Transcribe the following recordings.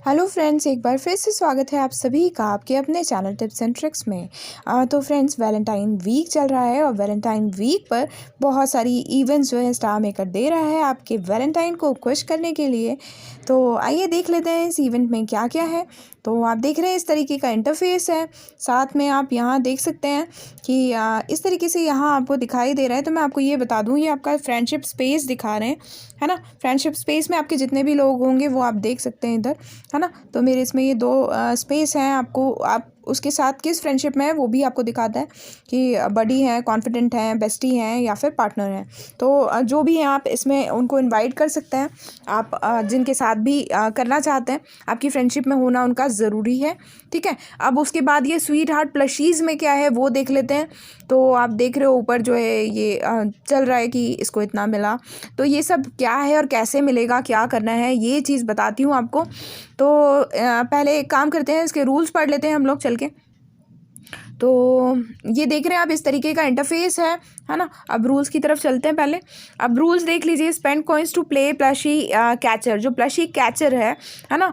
Hello friends, एक बार फिर से स्वागत है आप सभी का आपके अपने चैनल टिप्स एंड ट्रिक्स में। तो फ्रेंड्स, वैलेंटाइन वीक चल रहा है और वैलेंटाइन वीक पर बहुत सारी इवेंट्स जो है स्टार मेकर दे रहा है आपके वैलेंटाइन को खुश करने के लिए। तो आइए देख लेते हैं इस इवेंट में क्या क्या है। तो आप देख रहे हैं इस तरीके का इंटरफेस है, साथ में आप यहाँ देख सकते हैं कि इस तरीके से यहाँ आपको दिखाई दे रहा है। तो मैं आपको ये बता दूँ, ये आपका फ्रेंडशिप स्पेस दिखा रहे हैं, है ना। फ्रेंडशिप स्पेस में आपके जितने भी लोग होंगे वो आप देख सकते हैं इधर, है ना। तो मेरे इसमें ये दो स्पेस हैं। आपको आप उसके साथ किस फ्रेंडशिप में है वो भी आपको दिखाता है कि बडी हैं, कॉन्फिडेंट हैं, बेस्टी हैं या फिर पार्टनर हैं। तो जो भी हैं आप इसमें उनको इनवाइट कर सकते हैं। आप जिनके साथ भी करना चाहते हैं, आपकी फ्रेंडशिप में होना उनका ज़रूरी है, ठीक है। अब उसके बाद ये स्वीट हार्ट प्लशीज़ में क्या है वो देख लेते हैं। तो आप देख रहे हो ऊपर जो है ये चल रहा है कि इसको इतना मिला। तो ये सब क्या है और कैसे मिलेगा, क्या करना है, ये चीज़ बताती हूँ आपको। तो पहले एक काम करते हैं, इसके रूल्स पढ़ लेते हैं हम लोग चल के। तो ये देख रहे हैं आप, इस तरीके का इंटरफेस है ना। अब रूल्स की तरफ चलते हैं पहले। अब रूल्स देख लीजिए। Spend coins to play plushie catcher, जो प्लशी कैचर है ना।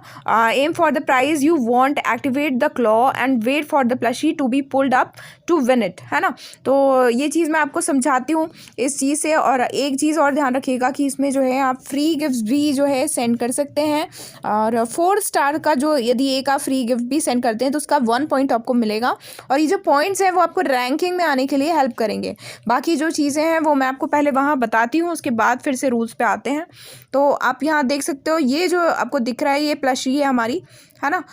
Aim for the prize you want, activate the claw and wait for the plushie to be pulled up to win it, है ना। तो ये चीज़ मैं आपको समझाती हूँ इस चीज़ से। और एक चीज़ और ध्यान रखिएगा कि इसमें जो है आप फ्री गिफ्ट भी जो है सेंड कर सकते हैं। और 4 स्टार का जो यदि एक आप फ्री गिफ्ट भी सेंड करते हैं तो उसका 1 पॉइंट आपको मिलेगा। और ये जो पॉइंट्स हैं वो आपको रैंकिंग में आने के लिए हेल्प करेंगे। बाकी जो चीज़ें हैं वो मैं आपको पहले वहाँ बताती हूँ, उसके बाद फिर से रूल्स पे आते हैं। तो आप यहाँ देख सकते हो, ये जो आपको दिख रहा है ये प्लशी है हमारी, है ना।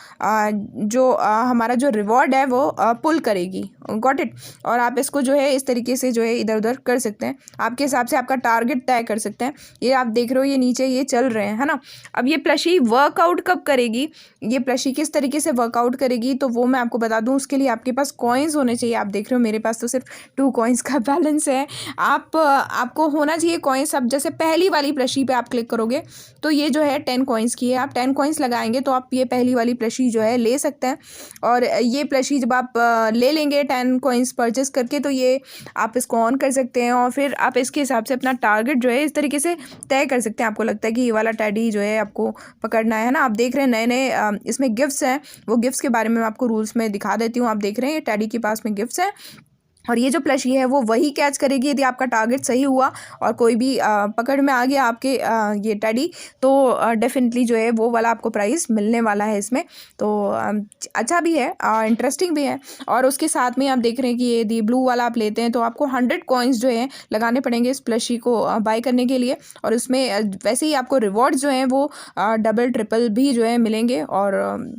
जो हमारा जो रिवॉर्ड है वो पुल करेगी, गॉट इट। और आप इसको जो है इस तरीके से जो है इधर उधर कर सकते हैं, आपके हिसाब से आपका टारगेट तय कर सकते हैं। ये आप देख रहे हो, ये नीचे ये चल रहे हैं, है ना। अब ये प्लशी वर्कआउट कब करेगी, ये प्लशी किस तरीके से वर्कआउट करेगी, तो वो मैं आपको बता दूं। उसके लिए आपके पास कॉइन्स होने चाहिए। आप देख रहे हो मेरे पास तो सिर्फ 2 कॉइन्स का बैलेंस है। आपको होना चाहिए कॉइन्स। अब जैसे पहली वाली प्लशी पे आप क्लिक करोगे तो ये जो है 10 कॉइन्स की है। आप 10 कॉइन्स लगाएंगे तो आप ये पहली वाली प्लशी जो है ले सकते हैं। और ये प्लशी जब आप ले लेंगे 10 कॉइन्स परचेस करके, तो ये आप इसको ऑन कर सकते हैं और फिर आप इसके हिसाब से अपना टारगेट जो है इस तरीके से तय कर सकते हैं। आपको लगता है कि ये वाला टेडी जो है आपको पकड़ना है ना। आप देख रहे हैं नए नए इसमें गिफ्ट्स हैं, वो गिफ्ट्स के बारे में मैं आपको रूल्स में दिखा देती हूँ। आप देख रहे हैं टेडी के पास में गिफ्ट्स हैं और ये जो प्लशी है वो वही कैच करेगी यदि आपका टारगेट सही हुआ और कोई भी पकड़ में आ गया आपके ये टेडी, तो डेफिनेटली जो है वो वाला आपको प्राइज़ मिलने वाला है इसमें। तो अच्छा भी है, इंटरेस्टिंग भी है। और उसके साथ में आप देख रहे हैं कि यदि ब्लू वाला आप लेते हैं तो आपको 100 कॉइन्स जो है लगाने पड़ेंगे इस प्लशी को बाय करने के लिए। और उसमें वैसे ही आपको रिवॉर्ड्स जो हैं वो डबल ट्रिपल भी जो है मिलेंगे और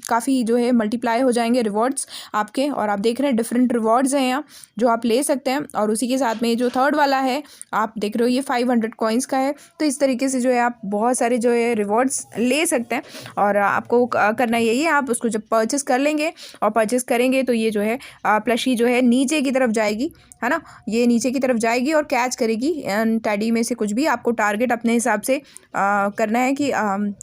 काफ़ी जो है मल्टीप्लाई हो जाएंगे रिवॉर्ड्स आपके। और आप देख रहे हैं डिफरेंट रिवॉर्ड्स हैं यहाँ जो आप ले सकते हैं। और उसी के साथ में जो थर्ड वाला है आप देख रहे हो ये 500 कॉइन्स का है। तो इस तरीके से जो है आप बहुत सारे जो है रिवॉर्ड्स ले सकते हैं। और आपको करना यही है, आप उसको जब परचेस कर लेंगे और परचेस करेंगे तो ये जो है प्लशी जो है नीचे की तरफ जाएगी, है ना। ये नीचे की तरफ जाएगी और कैच करेगी टेडी में से कुछ भी। आपको टारगेट अपने हिसाब से करना है कि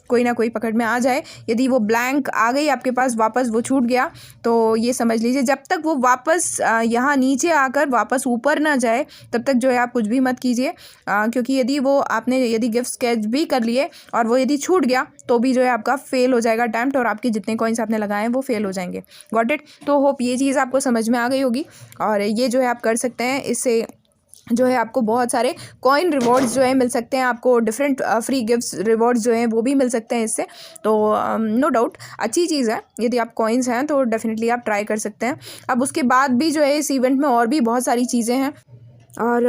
कोई ना कोई पकड़ में आ जाए। यदि वो ब्लैंक आ गई आपके पास, वापस वो छूट गया, तो ये समझ लीजिए जब तक वो वापस यहाँ नीचे आकर वापस ऊपर ना जाए तब तक जो है आप कुछ भी मत कीजिए। क्योंकि यदि वो आपने यदि गिफ्ट स्केच भी कर लिए और वो यदि छूट गया तो भी जो है आपका फेल हो जाएगा अटेम्प्ट और आपके जितने कॉइन्स आपने लगाए हैं वो फेल हो जाएंगे, गॉट इट। तो होप ये चीज़ आपको समझ में आ गई होगी। और ये जो है आप कर सकते हैं, इससे जो है आपको बहुत सारे कॉइन रिवॉर्ड्स जो है मिल सकते हैं। आपको डिफरेंट फ्री गिफ्ट्स रिवॉर्ड्स जो हैं वो भी मिल सकते हैं इससे। तो नो डाउट अच्छी चीज़ है, यदि आप कॉइन्स हैं तो डेफिनेटली आप ट्राई कर सकते हैं। अब उसके बाद भी जो है इस इवेंट में और भी बहुत सारी चीज़ें हैं। और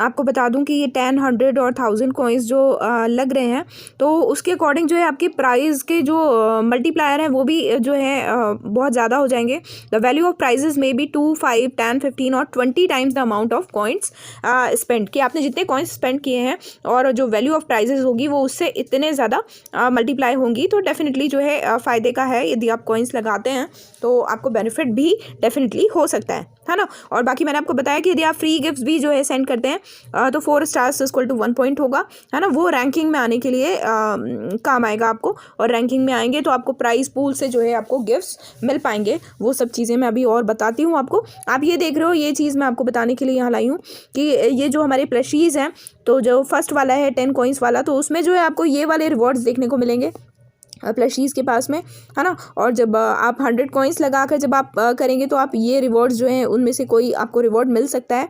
आपको बता दूं कि ये 10, 100 और 1000 कॉइन्स जो लग रहे हैं तो उसके अकॉर्डिंग जो है आपके प्राइज़ के जो मल्टीप्लायर हैं वो भी जो है बहुत ज़्यादा हो जाएंगे। द वैल्यू ऑफ प्राइजेज में बी 2, 5, 10, 15 और 20 times the amount of coins spend, कि आपने जितने कॉइन्स स्पेंड किए हैं और जो वैल्यू ऑफ प्राइजेज होगी वो उससे इतने ज़्यादा मल्टीप्लाई होंगी। तो डेफिनेटली जो है फ़ायदे का है, यदि आप कॉइन्स लगाते हैं तो आपको बेनिफिट भी डेफिनेटली हो सकता है ना। और बाकी मैंने आपको बताया कि यदि आप फ्री गिफ्ट्स भी जो है सेंड करते हैं तो 4 स्टार्स इक्वल टू 1 पॉइंट होगा, है ना। वो रैंकिंग में आने के लिए काम आएगा आपको। और रैंकिंग में आएंगे तो आपको प्राइस पूल से जो है आपको गिफ्ट्स मिल पाएंगे। वो सब चीज़ें मैं अभी और बताती हूँ आपको। आप ये देख रहे हो, ये चीज़ मैं आपको बताने के लिए यहाँ लाई हूँ कि ये जो हमारे प्लशीज़ हैं, तो जो फर्स्ट वाला है 10 कॉइन्स वाला, तो उसमें जो है आपको ये वाले रिवॉर्ड्स देखने को मिलेंगे। प्लशीज़ के पास में, है ना। और जब आप 100 कॉइन्स लगा कर जब आप करेंगे तो आप ये रिवॉर्ड्स जो हैं उनमें से कोई आपको रिवॉर्ड मिल सकता है।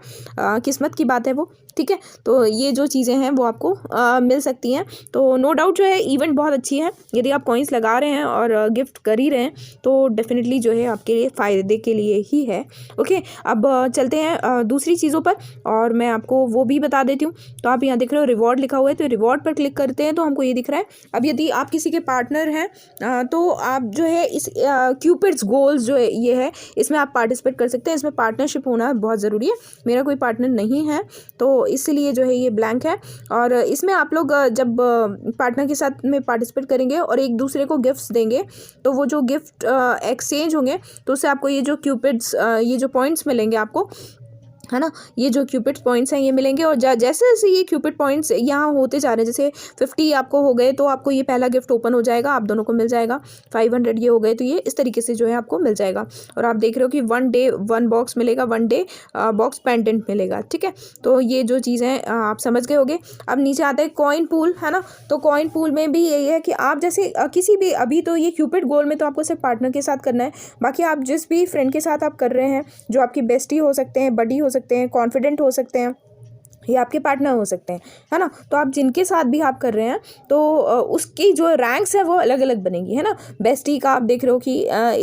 किस्मत की बात है वो, ठीक है। तो ये जो चीज़ें हैं वो आपको मिल सकती हैं। तो नो डाउट जो है इवेंट बहुत अच्छी है। यदि आप कॉइन्स लगा रहे हैं और गिफ्ट कर ही रहे हैं तो डेफिनेटली जो है आपके लिए फ़ायदे के लिए ही है। ओके, अब चलते हैं दूसरी चीज़ों पर और मैं आपको वो भी बता देती हूँ। तो आप यहाँ देख रहे हो रिवॉर्ड लिखा हुआ है, तो रिवॉर्ड पर क्लिक करते हैं तो हमको ये दिख रहा है। अब यदि आप किसी के पार्टनर हैं तो आप जो है इस क्यूपिड्स गोल्स जो है ये है, इसमें आप पार्टिसिपेट कर सकते हैं। इसमें पार्टनरशिप होना बहुत ज़रूरी है। मेरा कोई पार्टनर नहीं है तो इसलिए जो है ये ब्लैंक है। और इसमें आप लोग जब पार्टनर के साथ में पार्टिसिपेट करेंगे और एक दूसरे को गिफ्ट्स देंगे तो वो जो गिफ्ट एक्सचेंज होंगे तो उससे आपको ये जो क्यूपिड्स ये जो पॉइंट्स मिलेंगे आपको, है ना। ये जो क्यूपिड पॉइंट्स हैं ये मिलेंगे और जैसे जैसे ये क्यूपिड पॉइंट्स यहाँ होते जा रहे हैं, जैसे 50 आपको हो गए तो आपको ये पहला गिफ्ट ओपन हो जाएगा, आप दोनों को मिल जाएगा। 500 ये हो गए तो ये इस तरीके से जो है आपको मिल जाएगा। और आप देख रहे हो कि 1 डे 1 बॉक्स मिलेगा, 1 डे बॉक्स पेंडेंट मिलेगा, ठीक है। तो ये जो चीज़ें आप समझ गए होगे। अब नीचे आता है कॉइन पूल, है ना। तो कॉइन पूल में भी यही है कि आप जैसे किसी भी, अभी तो ये क्यूपिड गोल में तो आपको सिर्फ पार्टनर के साथ करना है, बाकी आप जिस भी फ्रेंड के साथ आप कर रहे हैं, जो आपकी बेस्टी हो सकते हैं, बडी हो सकते हैं, कॉन्फिडेंट हो सकते हैं, ये आपके पार्टनर हो सकते हैं, है ना। तो आप जिनके साथ भी आप कर रहे हैं तो उसकी जो रैंक्स है वो अलग अलग बनेगी, है ना। बेस्टी का आप देख रहे हो कि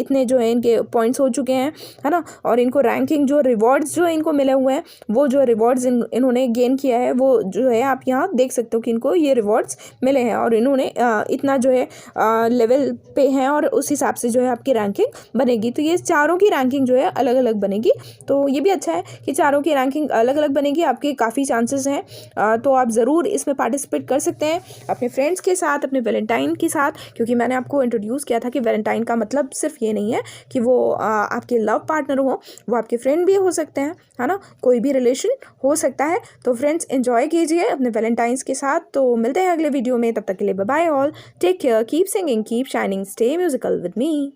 इतने जो है इनके पॉइंट्स हो चुके हैं, है ना। और इनको रैंकिंग जो रिवॉर्ड्स जो इनको मिले हुए हैं, वो जो रिवॉर्ड्स इन्होंने गेन किया है वो जो है आप यहाँ देख सकते हो कि इनको ये रिवॉर्ड्स मिले हैं और इन्होंने इतना जो है लेवल पे हैं और उस हिसाब से जो है आपकी रैंकिंग बनेगी। तो ये चारों की रैंकिंग जो है अलग अलग बनेगी। तो ये भी अच्छा है कि चारों की रैंकिंग अलग अलग बनेगी, आपके काफ़ी चांसेस हैं। तो आप ज़रूर इसमें पार्टिसिपेट कर सकते हैं अपने फ्रेंड्स के साथ, अपने वैलेंटाइन के साथ, क्योंकि मैंने आपको इंट्रोड्यूस किया था कि वैलेंटाइन का मतलब सिर्फ ये नहीं है कि वो आपके लव पार्टनर हो, वो आपके फ्रेंड भी हो सकते हैं, है ना। कोई भी रिलेशन हो सकता है। तो फ्रेंड्स एंजॉय कीजिए अपने वैलेंटाइंस के साथ। तो मिलते हैं अगले वीडियो में, तब तक के लिए bye bye all, take care, keep singing, keep shining, stay musical with me.